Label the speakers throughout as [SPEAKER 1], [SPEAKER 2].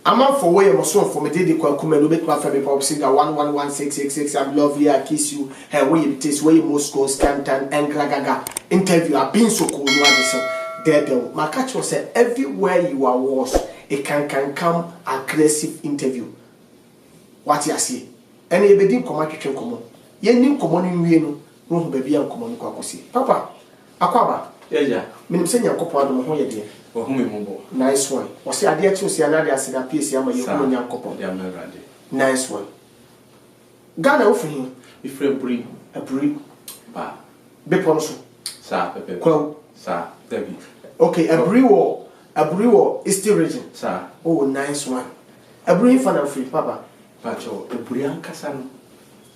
[SPEAKER 1] I'm for way of so for me did the Kume make my family pop singer 111666. I love you, I kiss you. Her way it is way Moscow, Scanton, and Gragaga. Interview. I've been so cool. There, my catch was said everywhere you are was it can come aggressive interview. What you see? And you be doing command kitchen common. You need common in no baby and common kwakosi. Papa, Aquaba.
[SPEAKER 2] Yeah.
[SPEAKER 1] Me say your couple of my dear. Nice one. Was the idea to see another as in a piece of your own young couple? Nice one. Ghana for him. If a breed, ba. Beponso.
[SPEAKER 2] Sir,
[SPEAKER 1] Quell,
[SPEAKER 2] sir, David.
[SPEAKER 1] Okay, a brewer is still region.
[SPEAKER 2] Sir.
[SPEAKER 1] Oh, nice one. A breed for a free papa.
[SPEAKER 2] But a Brian Cassan.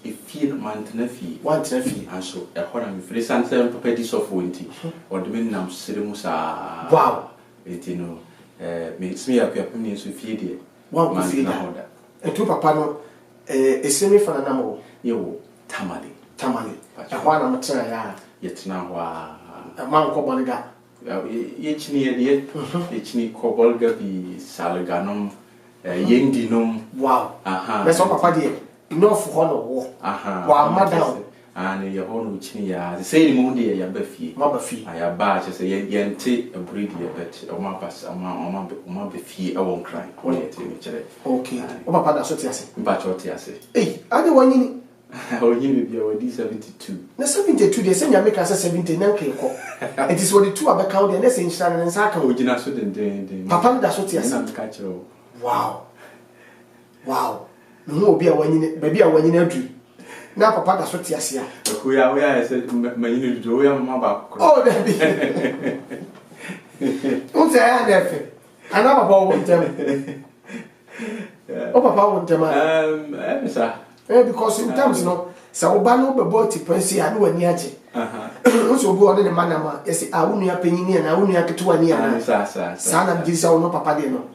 [SPEAKER 2] A few month nephew, one nephew, and so a horror with the sunset properties of winty, or the men Siremusa. Wow! It makes me appear opinions with feed one man in order. And two papa, a semi for an animal. You, Tamale, a one amateur, yet now a man called Boniga. Each near the each need Cobolga be Salaganum, Yendinum. Wow! Aha, that's all papa dear. Enough honor war. Aha. While madam and your own chinia, the same Monday, your Buffy, Mabafy. I have batch as a yente, a breed, but a mapas, a mabafy, I won't cry. Okay. Oh, papa, that's what you say. But what you say. Hey, I don't want you. Oh, you be already 72. No, 72, they send you make us a 79. It is what the two are account and essence and Saka would not so then. Papa, that's what you say. Wow. Wow. No be a one baby a one in a dream. Now, papa, that's what you see. We are where I said, my unit do your mother. Oh, that be. Don't say I have. I know about one time. Oh, papa, one time. Sir. Because in terms, no, so Bano bought it, Percy, I know when you're also born in a manama. Yes, I wouldn't have penny and I wouldn't have to 1 year. Son of this, no papa, no.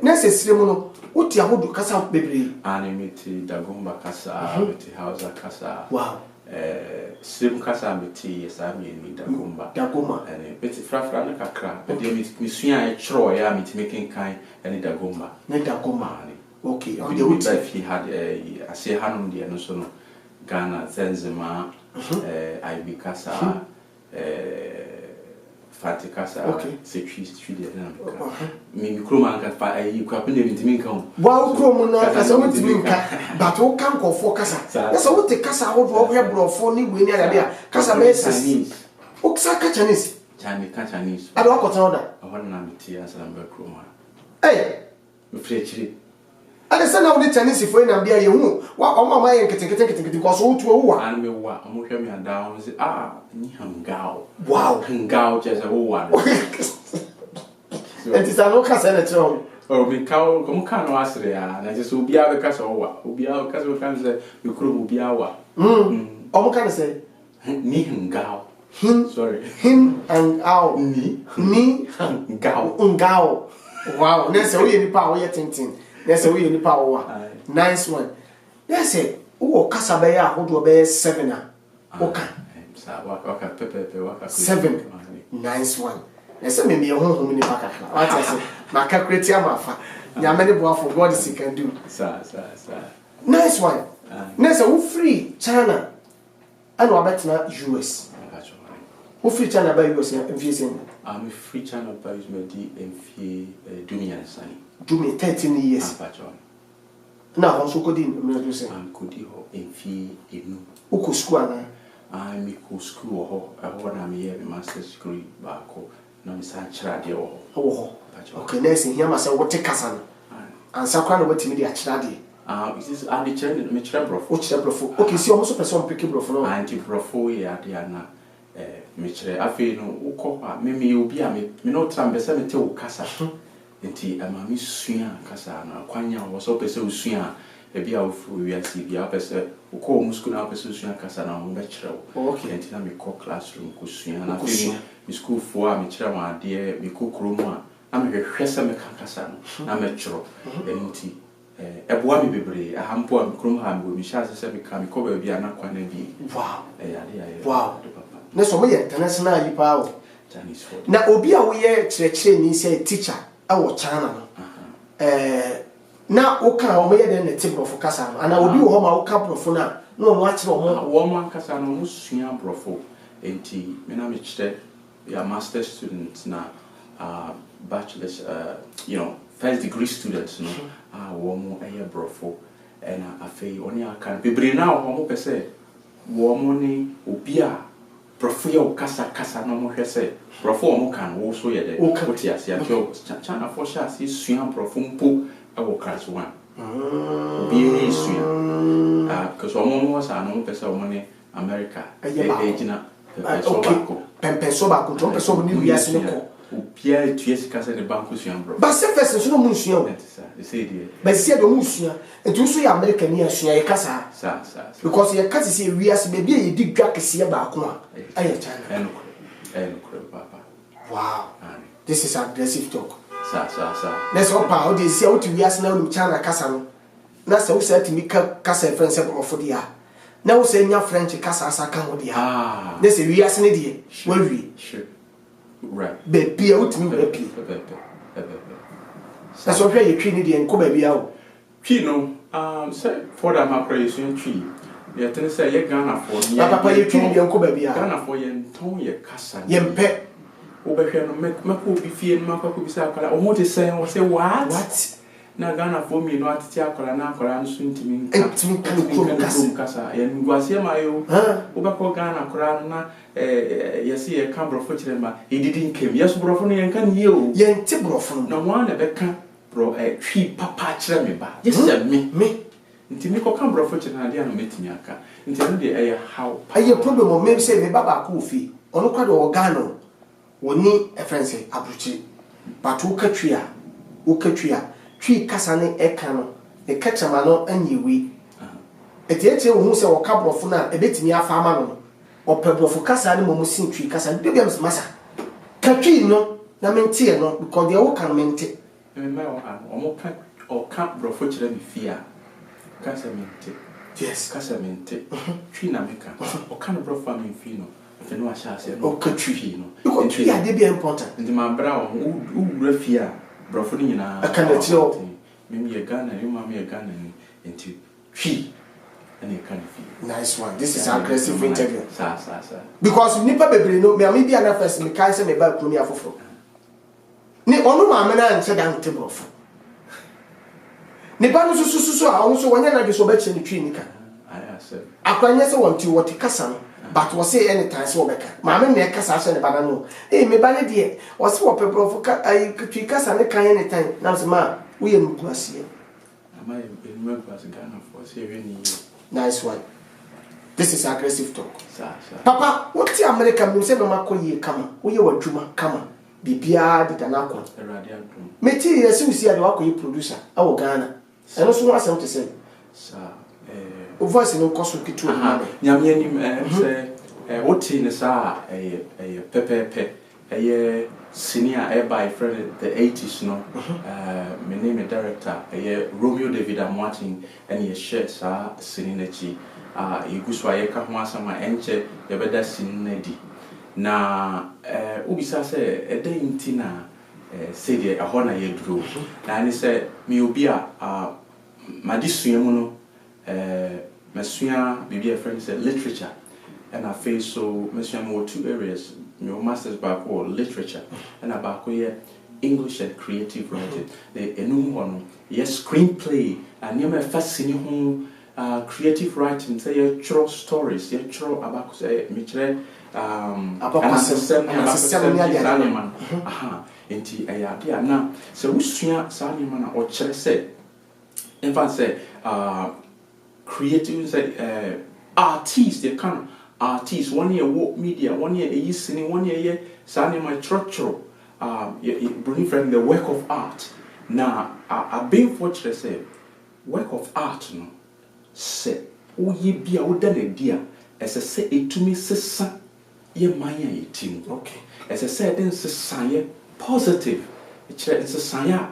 [SPEAKER 2] Necessary. What you would casa baby? Animate Dagomba Casa, with house Casa. Wow. Slim Casa, Betty, yes, I mean Dagomba, and a bit frafrana crack. But they meet Monsieur Troy, I mean making kind and Dagomba. Dagomba. Okay, on the wood if he had a say Hanum, the Anosono, Ghana, Zenzema, Ivy Casa, Faticasa, okay, 6 3 maybe Chroma can find you can to me come. Wow, Chroma, as I want to mean, but who can't go for Casa. That's what the Casa out of your bro for me when you're there. Casa Chinese. Oxaka Chinese. Chinese. I don't know that. I want to be tears and Chroma. Hey, Fletcher. I understand how the Chinese if when I'm there, you know, what all my getting because all to a war. And me what, I'm going to down. Nihangao. Wow, Hangao just a one. It is a local senator. Oh, me cow, come can ask there, and I just will be out of castle. Will be out of castle can say, you could be our. Oh, can I say? Nihangao. Sorry. Him and our ni gao. Wow, that's a way power you're thinking. That's a way in the power. Nice one. That's it. Oh, Casabaya, who do obey 7. Okay. 7. Nice one. Let's say maybe a home in the back. What I say, my calculator, my fa. Yamani boy for God is he can do. Nice one. Next, who free China and what better US. Who free China by US and I'm a free China by US and fee Dumian Sunny. Do me 13 years. Now, also could in say, I'm good in fee in Uku Squana. I'm a school, I want to be a master's degree, Barco, no such radio. Oh, okay, next in here, myself, what take us on. And Sakran went to me at Chadi. It is Andy Chen, Mitchell Brof, which Brof. Okay, see almost a person picking Brof, Anti Brofo, Diana. Mitchell, I feel no Uko, maybe you'll be a me no time, but 70 Casa. Nti amami sua kasa na kwanya wo so pese usua e bia wo fu wi asi bia pese ko mu school na pese usua kasa na mo be kire wo okay nti na me ko classroom ko sua na fi mi school fo a me kire ma de me ko kromu a na me hwehwese me kasa no na me kire nti eboa mi bebre ahampo a me kromu ha me sha se me ka me ko ba bia na kwana bi wow wow na so mo ye international yi pa o Chinese food na obi a wo ye kire ni say teacher awo China no
[SPEAKER 1] na oka o me de na tibrofo kasa no ana obi wo ho ma oka brofo na na o akire
[SPEAKER 3] wo mo kasa no mo sua brofo enti me na me kire ya master students na bachelor's first degree students no wo mo brofo and afei oni aka bebre na wo mo pese wo mo ni obi a brofo ya kasa no mo hwese brofo wo mo kan wo so ye de wotia sia tio chana for sha si sua brofo mpo awo class 1 obi ni sua because wo mo was no pese wo ni America ejina
[SPEAKER 1] peso ba ko to peso ni wi ase ne ko
[SPEAKER 3] Pierre, tu es cassé de banque sur un bro.
[SPEAKER 1] Bah, c'est fait, c'est mon chien.
[SPEAKER 3] C'est dit.
[SPEAKER 1] Bah, c'est de mon chien. Et tout ce Américain, il y a chien, et cassa.
[SPEAKER 3] Ça.
[SPEAKER 1] Because il y a cassé, c'est oui, c'est bien, il dit que c'est un bacon. Aïe,
[SPEAKER 3] papa.
[SPEAKER 1] Wow. This is aggressive talk.
[SPEAKER 3] Ça.
[SPEAKER 1] Let's go, how they say, what we ask now, in China, Cassano. That's how said to me, Cassa, friends, for the year. Now, say, your French, Cassa, Sacamodia. They say, we ask an idiot. Well, we.
[SPEAKER 3] Sure. Right.
[SPEAKER 1] Be out me happy. That's what you treated the and come baby out.
[SPEAKER 3] Pino, say for that my praise in tree. You tell say you Ghana for
[SPEAKER 1] Papa, you treated the uncle baby.
[SPEAKER 3] Ghana for you and Tony Cassa.
[SPEAKER 1] Yem pet.
[SPEAKER 3] Over here, make my poor be fear and my could be sacked. I want to say, what? Now Ghana for me, not Tiakola and Ankola soon to me. And to me, Cassa, and Guasia Mayo, Ubako Ghana, Corana. You see a camera for them, he didn't come. Yes, brofoni and can you? Yen tibrofon. No one ever can bro a tree papa tremeba. Yes, me. Until Nico Cambro for Chinadia and Metiniaka. Until the air how. I have problem of maybe say Baba Kufi, or no quad organo. One need a friend say Abruchi. But Ukatria, tree Cassane Ekano, a catchamano and ye we. At the end, who say or cabrofona, a bit near farmer. Or pebble for Casa and Momusin tree, Casa and Bibiam's massa. Catry no, na mentia no, because they all can mente. Or can't bro for them fear. Casamente. Yes, Casamente. Tree Namica, or can't bro farming fino. If no, I shall say, oh, country, no. You could tree, I did be important. And my brow, who refia, brofonina, I cannot tell. Maybe a gun and you mammy a gun into tree. Nice one. This is an aggressive interview. Because Nipa Baby no me maybe an first me kai say me ba kumi afofo. Ni onu ma me na nche dan table fo. Nipa no so a won so wonya na de so ba che ni twi nika. Akwanya se won ti woti kasa no but we say anytime so beka. Ma me na kasa so ne bana no. Me ba ne de o se wo pebro fo ka ai twi kasa ne kan anytime na so ma wo ye mu asie. Am I in me pass Ghana for say we ni. Nice one. This is aggressive talk. Papa, what the American means? Mama call ye come. We are Juma come. Bibia did an aqua. Meti, as you see, I walk you producer. Our Ghana. And also want something to say. Sir, voice no cost of kitu. Yamianim say, what in is a pepe, a senior by friend the 80s, no. My name is director, Romeo David Martin, and he shares our synergy. You go so I come once on my enche, the better synergy. Na Ubisa say, a day in Tina, say a honor ye drew. And he said, me will be a Madisuamuno, Messia, maybe a friend said literature. And I face so, Messia more 2 areas. Your master's back or literature and about English and creative writing. The new one, yes, screenplay and you may fascinating creative writing. Say your true stories, your true about say Michelle about system. Aha, into a idea now. So we see Saliman or say, in fact, say creative say artists they can. Artists 1 year work media 1 year a singing 1 year signing my structural bring from the work of art now I been fortunate say work of art no say o ye bia o da na dia as I say etumi sesa ye man ya etim okay as I say den sesa ye positive e kire sesa ya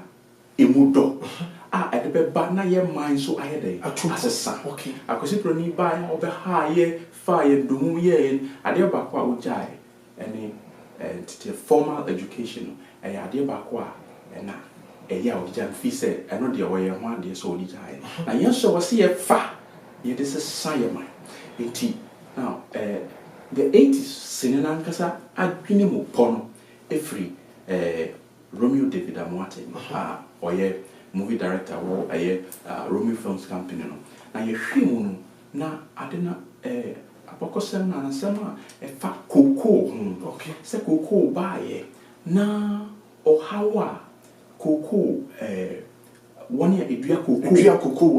[SPEAKER 3] emudo at the bed na ye mind so aye dey asesa okay akosi proni ba ya obe ha ye fire dumu ye en ade ba kwa ojai ene the formal education ade ba kwa na
[SPEAKER 4] ɛyɛ a ɔgya fi sɛ ɛno deɛ wɔyɛ ho adeɛ sɛ ɔde gyae na yɛn nso wɔ se yɛfa yɛde sesa yɛ man nti now the 80s sene nankasa adwene mu pɔ no ɛfiri Romeo David Amoate a ɔyɛ movie director wɔ ɛyɛ Romeo Films Company no na yɛhwɛ mu no na ade na abɔkɔsɛm na ansɛm a ɛfa kokoo ho sɛ kokoo baayɛ na ɔhaw a kokoo wɔne edua kokoo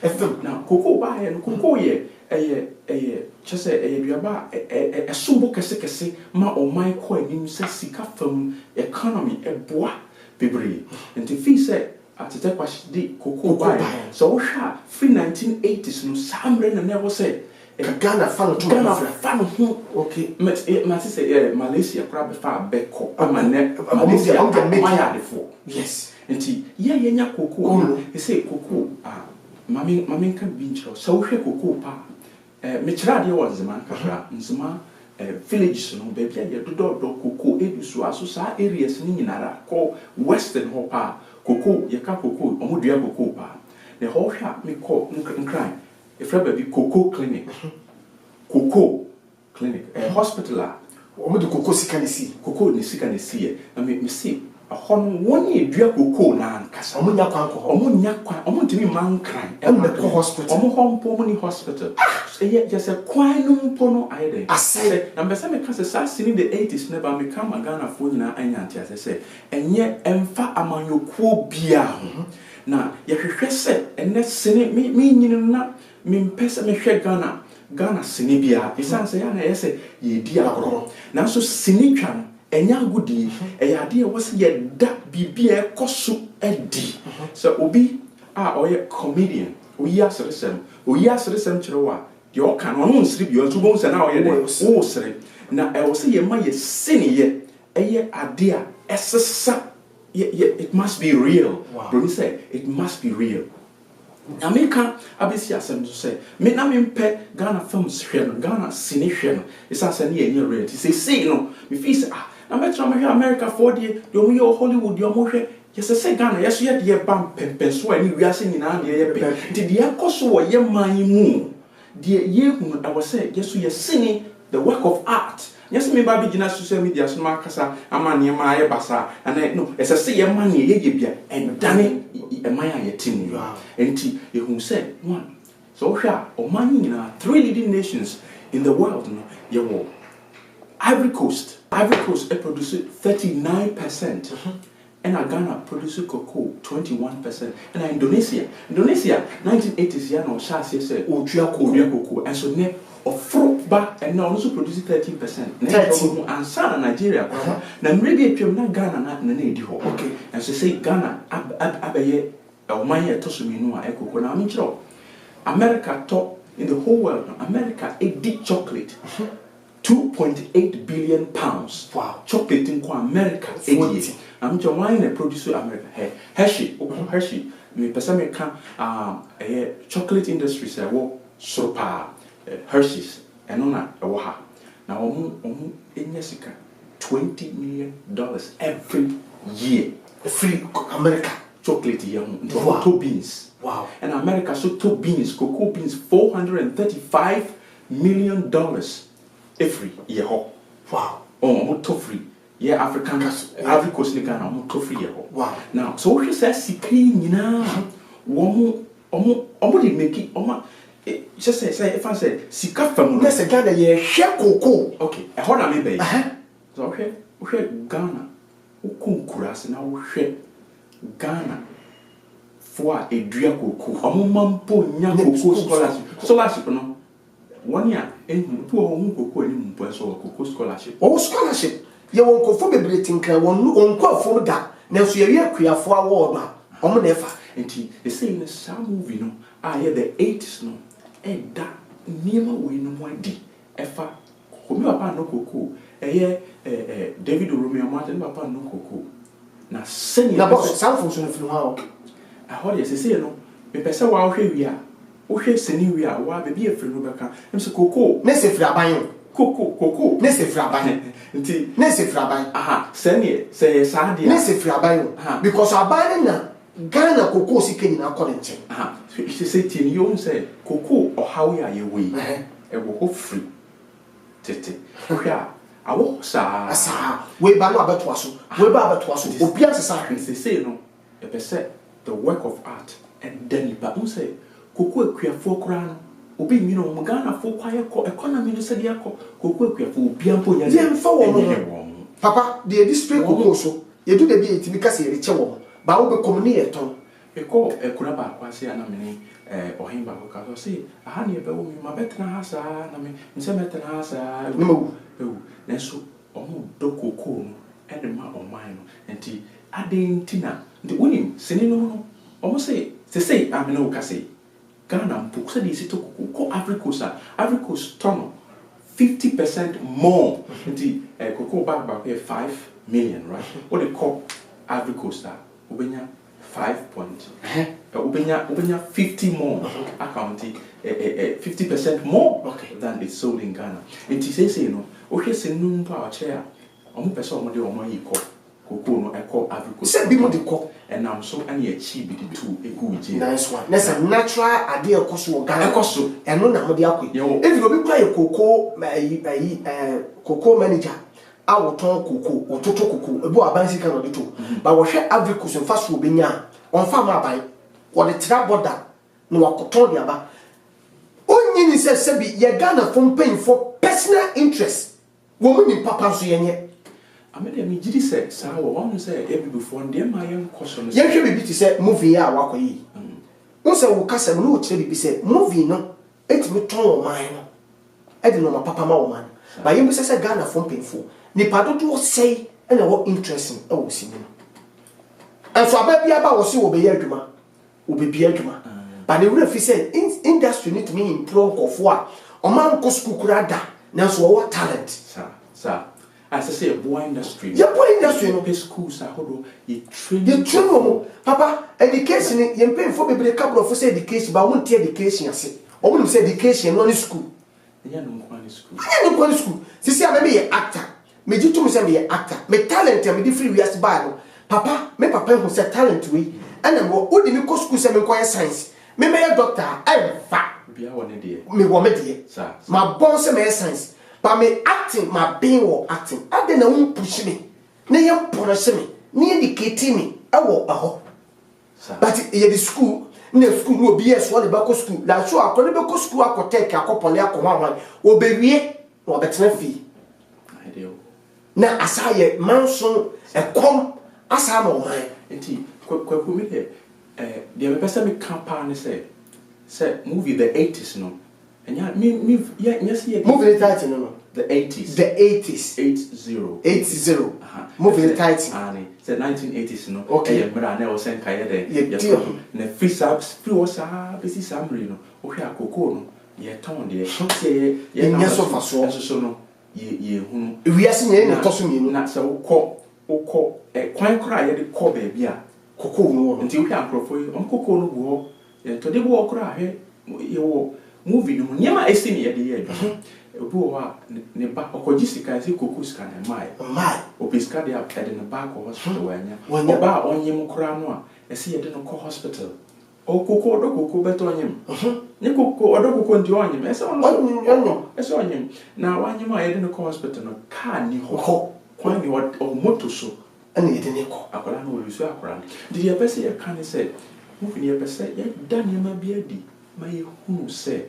[SPEAKER 4] FM na kokoo baayɛ no kokoo yɛ ɛyɛ kyerɛ ɛyɛ duaba ɛsombo kɛse ma ɔman kɔ anim sɛ sika fam economy ɛboa bebree nti fi sɛ atete kwahye de kokoo baayɛ sɛ wohwɛ a free 1980s no saa mmerɛ na ɛwɔ sɛ
[SPEAKER 3] Ghana fan
[SPEAKER 4] ho okay mate sɛ Malaysia kora bɛfa abɛkɔ ama nɛ Malaysia mayadefo
[SPEAKER 3] yes
[SPEAKER 4] nti yɛnya kokoo no ɛsɛ kokoo mame nka bi nkyerɛ sɛ wohwɛ kokoo pa mekyerɛ adeɛ wɔ Nzema kakra Nzema villages no baabi a yɛdodɔdɔ kokoo edu so aso saa areas no nyinara kɔ western hɔ pa kokoo yɛka kokoo ɔmo dua kokoo pa na hɔ hwɛ a mekɔ nkran efra baabi kokoo clinic hospital a
[SPEAKER 3] ɔmo de kokoo sika ne si
[SPEAKER 4] kokoo ne sika ne si na me see hɔ no wɔn yɛ dua kokoo na ankasa
[SPEAKER 3] ɔmo nya kwan kɔ hɔ
[SPEAKER 4] ɔmo nya kwan ɔmo ntumi man kran
[SPEAKER 3] ɛmɛ hospital
[SPEAKER 4] ɔmo hɔ mpo ɔmo ni hospital ɛyɛ just kwan no mpo no ayɛ dɛ
[SPEAKER 3] asɛ
[SPEAKER 4] na mbɛsɛ meka sɛ saa sini the 80s ne ba meka ma Ghana fo nyinaa anya nte asɛ sɛ ɛnyɛ ɛmfa amanyokuo bia ho na yɛhwehwɛ sɛ ɛnɛ sini me nyini na mempɛ sɛ mehwɛ Ghana sini bia ɛsan sɛ yana yɛ sɛ yɛdi agorɔ nanso sini twa no ɛnya agudi ɛyɛ adeɛ wɔ sɛ yɛda bibia ɛkɔ so adi sɛ obi a ɔyɛ comedian oyi aseresɛm kyerɛ wa deɛ ɔka no ɔno nsiri bi ɔnso bɔn sɛ na ɔyɛ dɛ wo sere na ɛwɔ sɛ yɛma yɛ sini ɛyɛ adeɛ a ɛsesa it must be real broni sɛ it must be real na meka abesi asɛm so sɛ me na mempɛ Ghana films hwɛ no Ghana sini hwɛ no ɛsan sɛ ne yɛnyɛ reality sɛ sei no me fi sɛ na mɛtra mehwɛ America for deɛ ɔmo yɛ Hollywood deɛ ɔmo hwɛ yɛsɛ sɛ Ghana yɛso yɛ deɛ ba mpɛmpɛ so a ne wiase nyinaa deɛ yɛ pɛ nti deɛ ɛkɔ so wɔ yɛ man mu deɛ yɛhu ɛwɔ sɛ yɛso yɛ sini the work of art nyɛsɛ me ba bi gyina social media so ma akasa ama nneɛma ayɛ basa ana no ɛsɛ sɛ yɛma ne yɛyɛ bia ɛdane ɛman a yɛte mu nti yɛhu sɛ one so wohwɛ a ɔman nyinaa 3 leading nations in the world no yɛwɔ Ivory Coast produce 39%. And Ghana produce cocoa 21%. And Indonesia 1980s year no share say odua cocoa and so ne ofro ba and now also produce 13%. 13 and South Nigeria na maybe atwam na Ghana na edi ho. Okay. And so say Ghana abaye ɔman to so minu a cocoa na amkyerɛ America top in the whole world. America edi chocolate. 2.8 billion pounds. Wow. Chocolate in America. I'm just wine and produce America. Hershey, me person me can chocolate industry say wo sopa Hershey's and ona ewa. Now omu enyesika $20 million every year.
[SPEAKER 3] Free America
[SPEAKER 4] chocolate year. Wow. Two beans. Wow. And America so two beans, cocoa beans $435 million. Every year. Wow. Oh, I'm free. Yeah, African Ivory Coast ni Ghana, I'm free year. Wow. Now, so what you say sikri nyina omo dey make it just say if I say sika fam.
[SPEAKER 3] Let's say Ghana ye hwe cocoa.
[SPEAKER 4] Okay. E ho na me be. So hwe Ghana. Ukunkura na hwe Ghana for edua cocoa. Omo mampo nya cocoa scholarship no. 1 year and to a cocoa and cocoa scholarship. Oh, scholarship. You won't go for the Britain, won't call for that. Now, so you're queer for a war. Oh, never. And the same as some movie, no. I hear the 80s, no. And that near we no one D. Efa, whom you are no cocoa. David Romeo Martin, papa no cocoa. Now, send your some function from how I heard you say, no. The person while here we are. O hwe seni wi a wa be bi afri no beka em se koko
[SPEAKER 3] na se fri aban
[SPEAKER 4] Cocoa.
[SPEAKER 3] Ne se fraban.
[SPEAKER 4] Nti
[SPEAKER 3] ne se fraban.
[SPEAKER 4] Aha, say sadia.
[SPEAKER 3] Ne se fraban. Because aban na Ghana cocoa si kenyi na akọ nche.
[SPEAKER 4] Aha. She say tin you say cocoa or how ya ye we. E wo free. Tete. Hwea. Awo sa.
[SPEAKER 3] Asa. We ba no abeto aso. We ba abeto aso. Obi asesa hwe.
[SPEAKER 4] Say no. E be say the work of art and then ba say cocoa akuafo kra no. Obi mi no Ghana fo kwaye ko economy no se dia ko cocoa akuafo obi ampo nya.
[SPEAKER 3] Ye mfa wo. Papa, the district cocoa so. Ye do the bi etimi kase ye reche wo. Ba wo be komuni eton.
[SPEAKER 4] Eko ekura ba kwase ana mene ohimba ko ka so say aha ne be wo mi ma betena ha sa na me nse betena ha sa
[SPEAKER 3] ne mawu
[SPEAKER 4] nenso omo do cocoa no e de ma oman no enti adentina ndi wonim sene no omo say amene wo ka say Ghana mpo se di sito cocoa Africa Coast tono 50% more enti cocoa bag 5 million, right? What they call Africa Coast ubenya 5 point ubenya 50 more accounting 50% more than it's sold in Ghana. And to say no, okay, say no to our chair. Omo person omo de omo yi ko cocoa no e call Africa Coast.
[SPEAKER 3] Say bi mo de ko
[SPEAKER 4] and now so any achieve the two e go je.
[SPEAKER 3] Nice one. That's a natural idea koso Ghana.
[SPEAKER 4] Koso.
[SPEAKER 3] And no na mo de akwa. If you go be play cocoa cocoa manager awoton cocoa ototo cocoa ebu abansi kan odito ba wo hwe Africa so mfa so obenya on farm abai wo de tra border no wakoton de aba onyi ni se bi ye Ghana fo mpain for personal interest wo mu ni papa so yenye
[SPEAKER 4] amede mi gidi se sa wo won se ebi before ndie ma ye nkoso no
[SPEAKER 3] ye hwe bibi ti se movie ya wakoyi wo se wo kasa no wo kire bibi se movie no etimi ton wo man no e de no ma papa ma wo man ba ye bi se Ghana fo mpain fo ni padodo say and what interesting e wo sini no and so ababia ba wo se wo be ye adwuma wo be bia adwuma but the real say industry need to me improve of what o man ko school kura da na so what talent
[SPEAKER 4] sir as I say boy industry
[SPEAKER 3] no
[SPEAKER 4] schools ahodo you train
[SPEAKER 3] no papa education ye pay for be couple of say education but won tie education ase o won say education no school
[SPEAKER 4] nya no kwani school
[SPEAKER 3] sisi ababe ye actor me jitu me say me actor me talent me di free we as ba no papa me papa who say talent we and wo odi me ko school say me ko science me me doctor I fa
[SPEAKER 4] bia woni de
[SPEAKER 3] me wo me de
[SPEAKER 4] sir
[SPEAKER 3] ma bon say me science but me acting ma being wo acting ade na won push me na ye polish me na educate me e wo aho but ye the school na school no BS wo le ba ko school la so akọ le ba ko school akọ akọpọle akọ hwan obewie wo betena fi na asaye manso ekom asa ma o man
[SPEAKER 4] enti kwaku me de the person me campaign say movie the 80s no enya me yes
[SPEAKER 3] movie title no
[SPEAKER 4] the 80s
[SPEAKER 3] 80 movie title
[SPEAKER 4] ani say 1980s no
[SPEAKER 3] okay
[SPEAKER 4] mra na o sen kaye de na free was besi samri no o hwe akoko no ye ton de ye
[SPEAKER 3] na so faso
[SPEAKER 4] so no ye hunu
[SPEAKER 3] wiase nye na toso mi no
[SPEAKER 4] na se ukọ kwan kra ye de kọ ba bia
[SPEAKER 3] koko no
[SPEAKER 4] nti wo akrofo yi koko no bo to de bo kra he ye wo movie no nyema esi ne ye de ye obu wa ne ba okoji sika se koko sika na mai opiska de ap de ne ba ko hospital wanya oba onyem kra no a esi ye de no ko hospital o koko do koko beto onyem ne koko odo koko ndi onyem ese onyem na wanyem a ye de no ko hospital no ka ni ho kwan ni o moto so
[SPEAKER 3] ana ye de ne ko
[SPEAKER 4] akola no olusu akola ndi ye pese ye kan se movie ni ye pese ye daniel ma bia di ma ye hunu se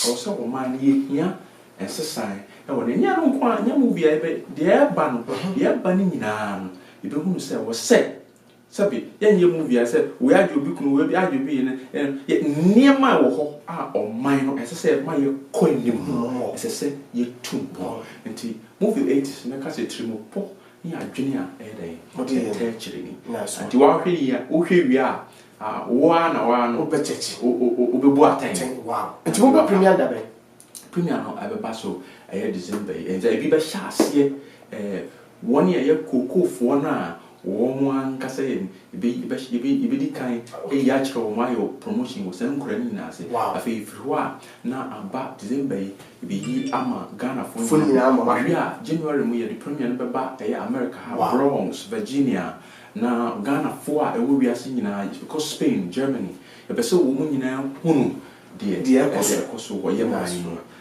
[SPEAKER 4] o so o man ye hia ensesan e wona nya no kwa nya movie e be de e ba no ye ba ni nyina no e be hunu se wo se sabi ye movie se we ajobi kunu we bi ajobi ne ye niema wo ho a o man no ensese ma ye konim ensese ye tumpo nti movie 80s na ka se trimo po ni adwene a e dey te chire ni nti wa hwe ya wo hwe wi a wa na no
[SPEAKER 3] obechechi
[SPEAKER 4] obebu atan
[SPEAKER 3] wow nti wo ba premier da be
[SPEAKER 4] premier no abeba so e December e nza e bi ba hya ase woni ye kokofo na one can say, be kind, a yacht or my promotion was some credit. I feel if you are now about December, be Ama Ghana for Maria, January, we are the premier back America, Bronx, Virginia, now Ghana for a we are singing because Spain, Germany, a vessel woman now, dear Cosso,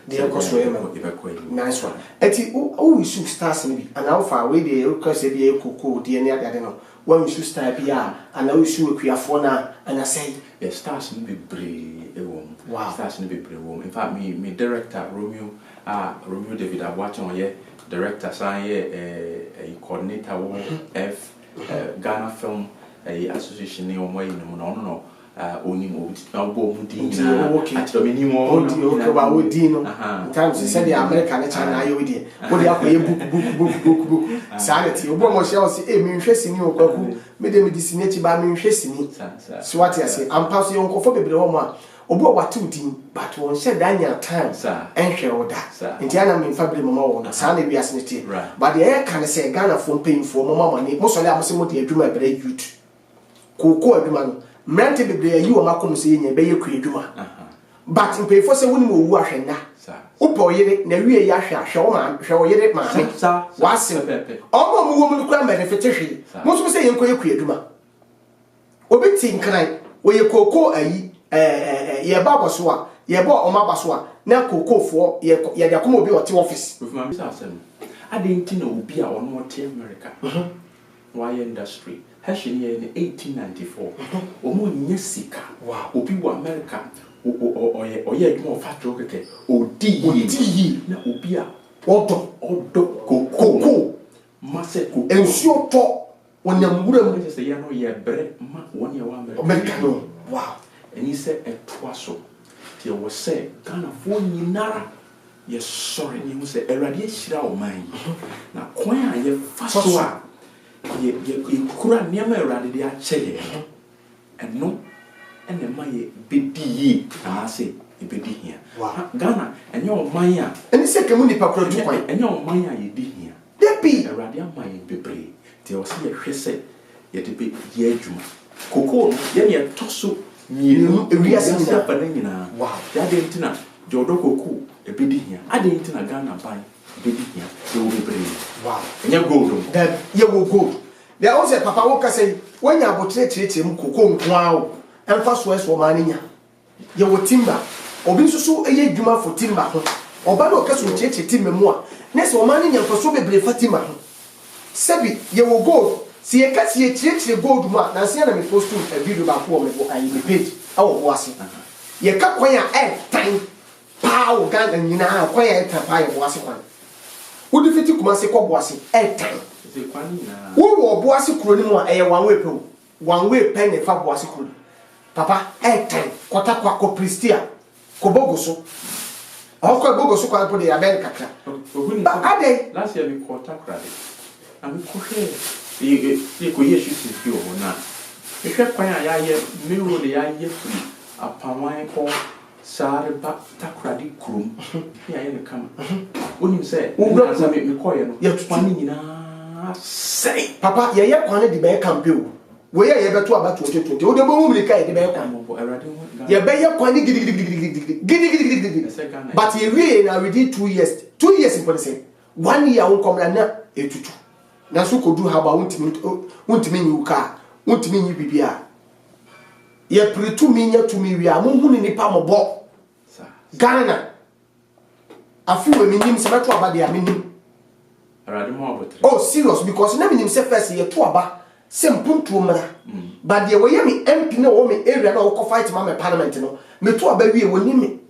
[SPEAKER 4] dear Cosso, nice one.
[SPEAKER 3] Eti who we should start in and how far away the request be a cocoa, dear Niagara. When we should start here, and now we should create fauna, and I say,
[SPEAKER 4] a stars in be brave, a woman.
[SPEAKER 3] Wow,
[SPEAKER 4] stars in be brave woman. In fact, me director Romeo David, I watch on here, director, sign a coordinator, F Ghana Film Association, near way in the no. Only
[SPEAKER 3] times you said the American China idea. What do you book sanity? Obama shall say, a interest in you, made them disseminate by me interest in it. So what I say, I'm passing on for the Roma. Obo what two team, but one said Daniel time, and share that. Indiana mean Fabri Mama, Sunday be as but the air can say Ghana from paying for Mama money. Most of them say, what you do my break youth. Cocoa, man. Mrante bebre yi o makom se yen be ye kwaduma but in pay for say woni mo wu ahwenda upo yire na wie ya hwe ahwe o ma hwe o yire ma me wase omo mu wo mu kura benefit hwe mo so say yen ko ye kwaduma obi tin kran wo ye koko ayi ye ba boso a ye ba o ma baso a na koko fo ye de akoma obi o te office
[SPEAKER 4] with my asem adenti na obi a ono o te America why industry Hashing in 1894. Omo nyesika. Obi wa America. Oye more fat rocket. Odi na obia. Odo koko. Maseko.
[SPEAKER 3] Ensure to. Onyamura
[SPEAKER 4] mu say ya no ye bre ma one year wa
[SPEAKER 3] America no. Wow.
[SPEAKER 4] And he said a twaso. He was say Ghana for nyinara. Yes sorry you say erade hira o man. Na kwan a ye faso ye kura niema erade de akyeye and no and the man bedi yi na say e bedi hia Ghana enye o man a
[SPEAKER 3] eni se kemu nipa kura tu kwan
[SPEAKER 4] enye o man a ye di hia
[SPEAKER 3] debi
[SPEAKER 4] erade aman bebre te o se ye hwese ye de be ye adwuma koko ye ne toso mienu
[SPEAKER 3] ewiase
[SPEAKER 4] ni pa na nyina ya de ntina de odo koko e bedi hia ade ntina Ghana ban bedi hia de o bebre enye gold
[SPEAKER 3] that ye wo gold there also papa wo ka say when you abotre tire mu koko nkoa o emfa so eso ma nya ye wo timba obi nsusu eye dwuma fo timba ho oba na okaso tire timba mu a na se o ma nya mfa so bebre fatima ho sebi ye wo gold si ye ka si ye tire gold mu a na se na me post a video ba ko me bo ayi me page awo bo ase ye ka kwan a tan pa o Ghana nyina kwan a tan pa ye bo ase kwan wo di fiti kuma se ko bo ase tan wo wo bo ase kuro ni mu a eye one way pen ne fa bo ase kuro papa tan kota kwa ko pristia ko bogoso ko bogoso kwa po de ya ben kakra ba ade
[SPEAKER 4] last year we kota krade am ko he ye ko ye shoot fi o na e hwe kwan a ya ye mewo de ya ye free apawan ko sare ba takrade krum ya ye ne kama onim se wo za me ko ye no
[SPEAKER 3] ye
[SPEAKER 4] twani nyina say
[SPEAKER 3] papa ye kwan de be campaign we ye beto aba 2020 wo de bo mu ka ye de be kwan ye be ye kwan gidi but ye we na within 2 years in policy 1 year won komra na etutu na so kodu ha ba wontimi nyi ka wontimi nyi bibia ye pretu mi nya to mi wi a mo hu ni nipa mo bo Ghana afi we mi nim se beto aba de amini oh serious because na minim say first ye to aba se mpuntu mra but ye we ye me MP na wo me area na wo ko fight ma me parliament no me to aba wie woni me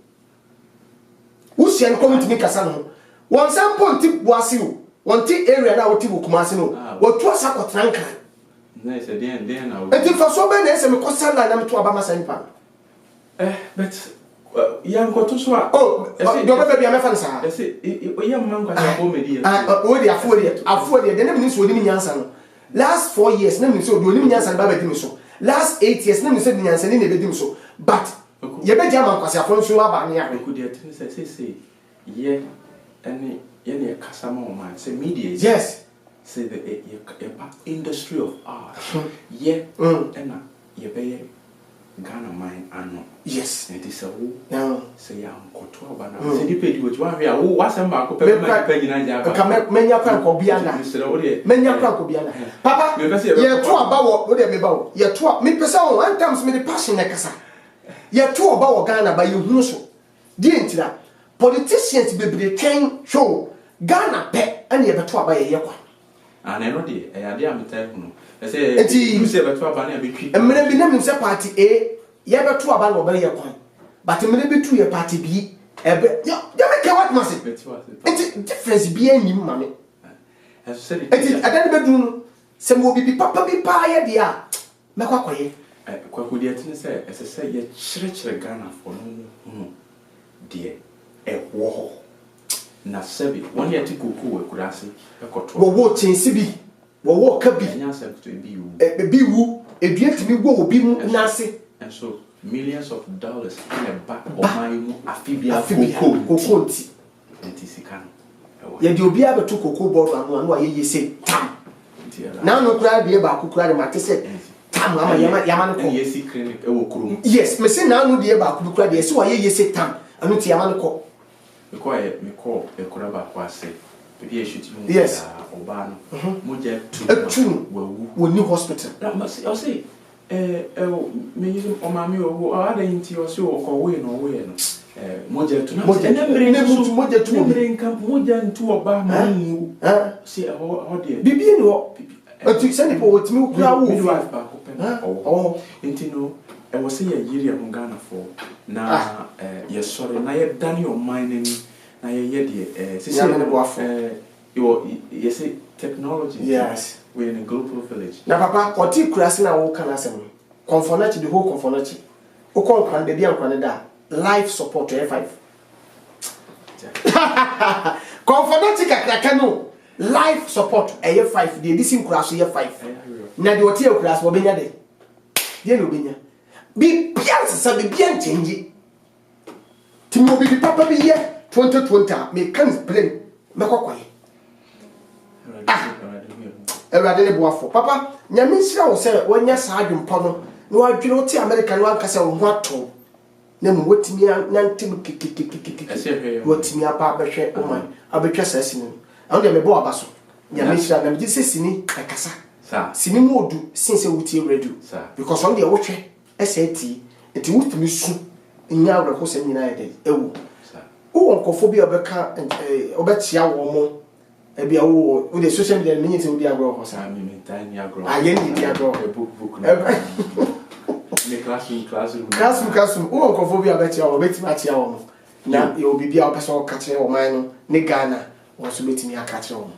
[SPEAKER 3] wo se en committee me kasa no won sam ponti boase o won ti area na wo ti Kumasi no wo to asa ko tranka
[SPEAKER 4] na se den na wo
[SPEAKER 3] enti fa so be na se me ko sala na me to aba ma sanpa
[SPEAKER 4] but yang ko to so a
[SPEAKER 3] do be be am fa nsa
[SPEAKER 4] say o yam man kwa ko me di
[SPEAKER 3] o di afo de na me so di nyansa no last 4 years na me so do ni nyansa ba ba di me so last 8 years na me so di nyansa ni na be di me so but ye be jama kwase afo nso aba ne ya
[SPEAKER 4] ko di atin say ye ene ye ne kasa ma o man say media
[SPEAKER 3] yes
[SPEAKER 4] say the industry of art yeah and you be Ghana mine ano
[SPEAKER 3] yes
[SPEAKER 4] and this
[SPEAKER 3] no
[SPEAKER 4] say ya nkoto aba na say di pedi what one here wo wasem ba ko pe nyina ja ba
[SPEAKER 3] ka menya kwa ko bia na menya kwa ko bia na papa ye to aba wo de me ba wo ye to me pesa wo one times me the passion na kasa ye to aba wo Ghana ba ye hunu so di entira politicians bebre twen show Ghana pe ane ye beto aba ye kwa
[SPEAKER 4] ana no de e ade ameta hunu say you say beto aba na betwi
[SPEAKER 3] emre bi na me say party A ye beto aba no ba ye kwa but emre bi tu ye party B ebe ya make what must it difference bi anim mame
[SPEAKER 4] as said it
[SPEAKER 3] adan bedun se mo bi papa bi pa ye de a mekwa koye
[SPEAKER 4] kwaku de tene say say ye chire Ghana for no de e wo na sebi one year tikuku we kurase e koto
[SPEAKER 3] wo chensi bi wo ka bi
[SPEAKER 4] nya se to bi wu
[SPEAKER 3] bi wu eduatimi go obi mu nase
[SPEAKER 4] and so millions of dollars in a back of my afibia
[SPEAKER 3] koko nti
[SPEAKER 4] sika
[SPEAKER 3] ye de obi abeto koko board anu aye yese tam na no kura de ba kukura de mate se tam ama yama no ko
[SPEAKER 4] yesi clinic e wo kurum
[SPEAKER 3] yes me se na no de ba kukura de se wa ye yese tam anu ti yama no ko
[SPEAKER 4] me call e kura ba kwase be e shoot mu
[SPEAKER 3] yes
[SPEAKER 4] oba no mo je
[SPEAKER 3] tu wo ni hospital
[SPEAKER 4] na ma say me use o mami o ada nti o se o ko we no moja tu na
[SPEAKER 3] moja tu
[SPEAKER 4] nka moja ntu oba ma mu se ho de
[SPEAKER 3] bibi ni ho ati se ni po wotimi kura wo
[SPEAKER 4] fi ba ko pe oh nti no e wo se ya yiri am Ghana for na ye sorry na ye dani o mine ni na ye de se you say technology
[SPEAKER 3] yes
[SPEAKER 4] we're in a global village
[SPEAKER 3] na papa oti kurase na wo kana asem confornati the whole confornati o kon kan de dia kan da life support to F5 confornati kakaka no life support F5 de disin kurase F5 na de oti kurase wo benya de de no benya bi pianse sa bi bian change timo bi papa bi ye 2020 me kan plane me kokwaye Ewade le boafo papa nyame nhira wo se wonya saa adwempo no na wadwene oti America no anka se wo ho ato na mu wotimi nantim kikikikiki wotimi apa behwe oman abetwa saa sini no de me bo abaso nyame nhira na me se sini akasa sini mu odu since wuti radio because on de wohwe esati enti wotimi su nya awreko se nyina yede ewu wo nkofo bi obeka obechia wo mo ebia wo the social media mean say wo dia agro ho sa
[SPEAKER 4] me tiny agro
[SPEAKER 3] aye ni dia agro
[SPEAKER 4] book the classroom
[SPEAKER 3] wo nkofo bi abechia wo beti ma chia wo na ye obibia opese wo ka kire wo man no ne Ghana wo so betimi aka kire wo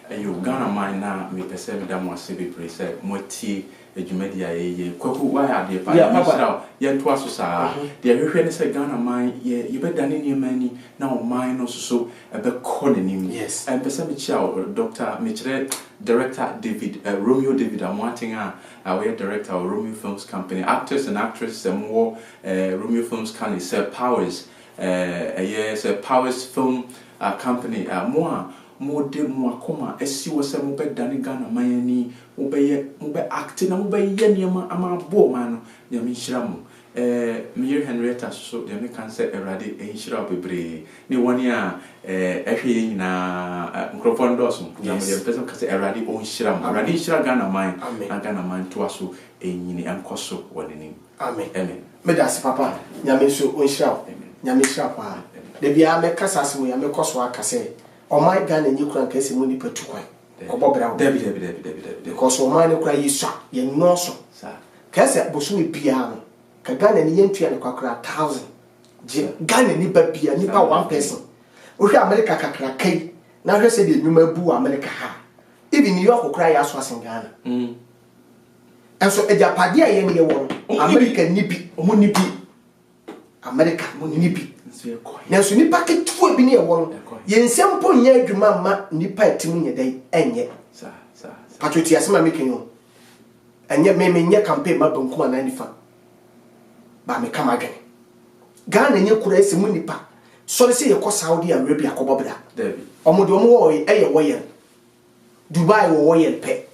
[SPEAKER 4] you Ghana man na me pese me da mo ase be pray say mo tie ejumadi ayeye kwaku wa ade pa ya to aso saa de hwehwe ne say Ghana man ye be dane ne mani na o man no so e be ko ne nim
[SPEAKER 3] yes
[SPEAKER 4] and pese me chia Dr. Michere director David Romeo David Amwatinga we director of Romeo Films Company actors and actresses more Romeo Films Company Sir Powers yes Powers Film Company more de mo akoma esi wo se mo be dane Ghana mayani mo be act na mo be ye niam ama bo man no ya me nhira mo me Henrietta so de me kan se erade nhira bebre ni woni a ehwe nyina microphone doso na me person kan se erade o nhira mo erade nhira Ghana man na Ghana man to aso enyini enkoso woni ni
[SPEAKER 3] amen me da se papa nyame so o nhira nyame nhira pa de bia me kasa asemo ya me koso aka se o my Ghana nyi kura nka ese mu ni patu kwan ko bobra
[SPEAKER 4] David
[SPEAKER 3] because o my ne kura yiswa ye no so ka se boso e bia no ka Ghana ni yentua ne kwakura 1000 je Ghana ni ba bia ni pa one person o hwe America kakra kai na hwe se de nwuma bu America ha even New York kura ya so asen Ghana enso ejapade a ye ne ye wo America ni bi o mu ni bi America mu ni bi nanso nipa ketua bi ne ye wo yensempo nya adwuma ma nipa etimu nya dai enye patriotia sema mekenyo enye me nya campaign ma bankuma na nifa ba me kama adwene Ghana nya kura esemu nipa so le se ye ko Saudi Arabia ko bobra omo de omo wo eye wo ye Dubai wo yel pe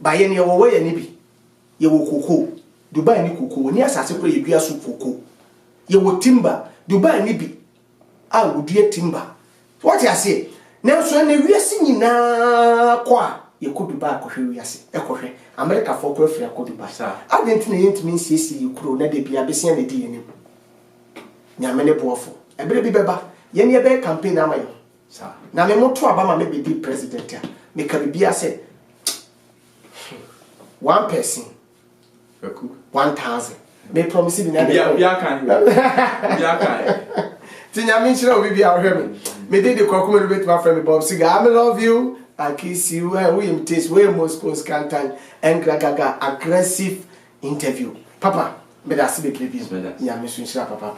[SPEAKER 3] ba ye ne wo ye ne bi ye wo koko Dubai ni koko ni asase ko ye dua so koko ye wo timber Dubai ni bi a wo dua timber what you say na so na wiase nyina kwa ye ko Dubai ko hwe wiase e ko hwe America for ko free ko Dubai adenti na yentimi nsiesie kuro na de bia besia na di yenim nyame ne boafo ebere bi beba ye ne be campaign amayo na me moto aba ma me be di president a me ka bibia say one person 1,000 me promise bi na
[SPEAKER 4] bia kan
[SPEAKER 3] ti nyame nchira obi bia hwe me dey the kwakume bit my friend Bob Siga I love you I kiss you we im taste we Moscow scantan and gaga aggressive interview papa me da sibe plebi nyame so nchira papa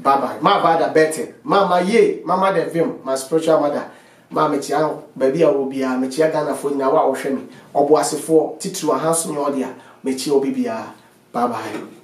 [SPEAKER 3] bye my father better mama ye mama the film my spiritual mother mama chia baby a obi a me chia Ghana fo nyina wa wo hwe me obo asefo titiri ahanso nya ode a me chia obi bia bye